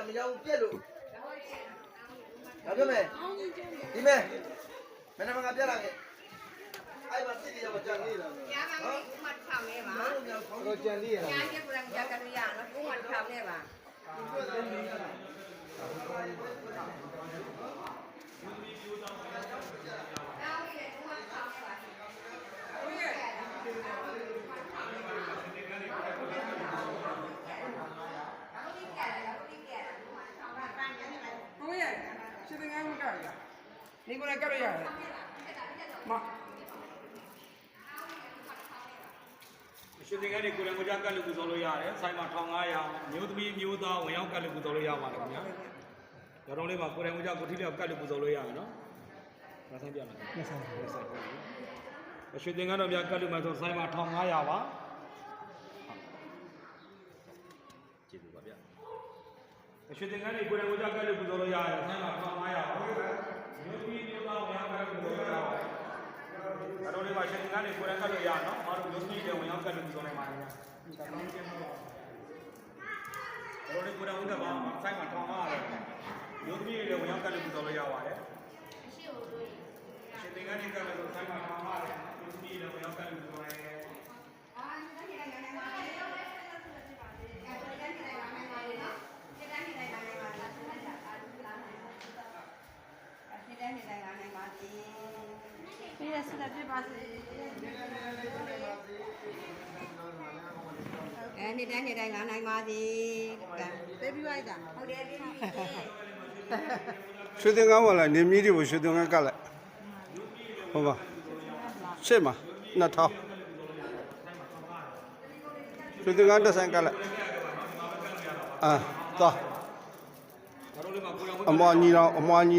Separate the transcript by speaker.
Speaker 1: မရောက်ပြက်လို့ဟုတ်ကဲ့မယ်ဒီမဲ့မနမကပြက်လာခဲ့အဲ့မှာစစ်ရမကြံသေးလားညာမလေးဥမထောင်နေပါတော့ကြံသေးရလားညာကျပရံကြကလို့ရနော်ဥမထောင်နေပါ你过来干了呀？妈。ရှင်သင်္ကန်းတွေကိုယ်တိုင်ကိုကြကတ်လို့ပူဇော်လို့ရတယ်။ဆိုင်မှာ1500မျိုးသမီးမျိုးသားဝင်ရောက်ကတ်လို့ပူဇော်လို့ရပါတယ်ခင်ဗျာ။တော်တော်လေးမှာကိုယ်တိုင်ကိုကြကိုထိလျောက်ကတ်လို့ပူဇော်လို့ရတယ်နော်။ဒါဆိုင်ပြမယ်။ဆိုင်။ရှင်သင်္ကန်းတော်များကတ်လို့မှဆိုဆိုင်မှာ1500ပါ။ကြည့်လို့ပါဗျာ။ရှင်သင်္ကန်းတွေကိုယ်တိုင်ကိုကြကတ်လို့ပူဇော်လို့ရတယ်ဆိုင်မှာ1500ပါ။မျိုးသမီးမျိုးသားဝင်ရောက်ကတ်လို့ပူဇော်လို့ရတယ်။တော်လေးပါရှင်သင်္ကန်းတွေကိုယ်တိုင်ကတ်လို့ရနော်။အားလုံးမျိုးသမီးတွေဝင်ရောက်ကတ်လို့ပူဇော်နိုင်ပါတယ်။တော်လေးကိုယ်တိုင်ဦးတဲ့ပါဆိုင်မှာ1500ရတယ်။မျိုးသမီးတွေဝင်ရောက်ကတ်လို့ပူဇော်လို့ရပါတယ်။ရှင်သင်္ကန်းတွေကလည်းဆိုင်မှာ1500ရတယ်။မျိုးသမီးတွေဝင်ရောက်ကတ်လို့ပူဇော်နိုင်တယ်။ဒီရစတဲ့ပြပါစေနေ့တိုင်းငါနိုင်ပါသည်ပြေးပြီးလိုက်တာဟုတ်တယ်ပြေးပြီး
Speaker 2: ရွှေသင်္ကန်းဝင်လာနေမီးတွေကိုရွှေသင်္ကန်းကတ်လိုက်ဟုတ်ပါရှစ်မှာ2000ရွှေသင်္ကန်းတစ်ဆိုင်ကတ်လိုက်သွားအမွားညီတော်အမွားညီ